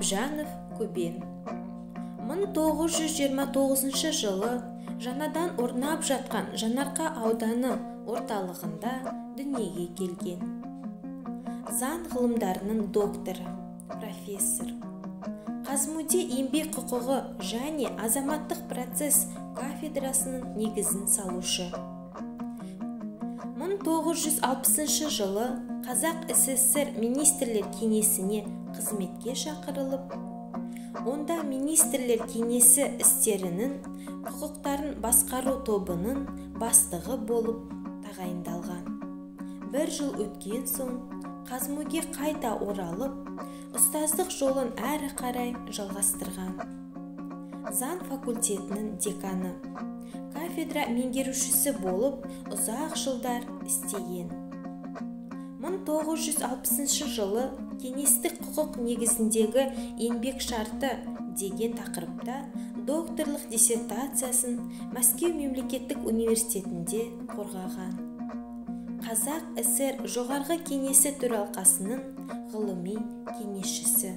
Абжанов Көбен. 1929 жылы жаңадан орнап жатқан Жаңарқа ауданы орталығында дүниеге келген. Заң ғылымдарының докторы, профессор. Қазмуде еңбек құқығы және азаматтық процесс кафедрасының негізін салушы. 1960 жылы Қазақ СССР министрлер кеңесіне қызметке шақырылып, онда министрлер кеңесі істерінің құқықтарын басқару тобының бастығы болып тағайындалған. Бір жыл өткен соң Қазмуге қайта оралып, ұстаздық жолын әрі қарай жалғастырған. Заң факультетінің деканы, кафедра меңгерушісі болып ұзақ жылдар істеген. 1960 жылы кеңестік құқық негізіндегі еңбек шарты деген тақырыпта докторлық диссертациясын Мәскеу мемлекеттік университетінде қорғаған. Қазақ ССР жоғарғы кеңесі төралқасының ғылыми кеңесшісі,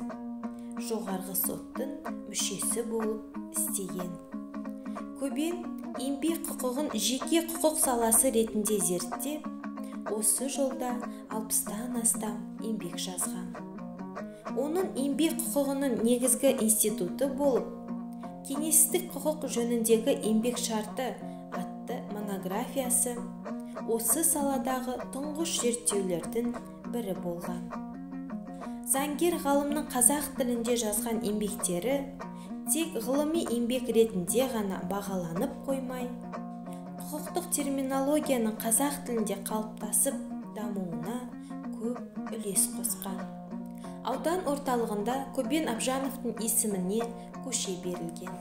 жоғарғы соттың мүшесі болып істеген. Көбен еңбек құқығын жеке құқық саласы ретінде зерттеп, осы жолда 60-тан астам еңбек жазған. Оның еңбек құқығының негізгі институты болып, кеңестік құқық жөніндегі еңбек шарты атты монографиясы осы саладағы тұңғыш зерттеулердің бірі болған. Заңгер ғалымның қазақ тілінде жазған еңбектері тек ғылыми еңбек ретінде ғана бағаланып қоймай, құқықтық терминологияның қазақ тілінде қалыптасып дамуына көп үлес қосқан. Аудан орталығында Көбен Абжановтың есіміне көше берілген.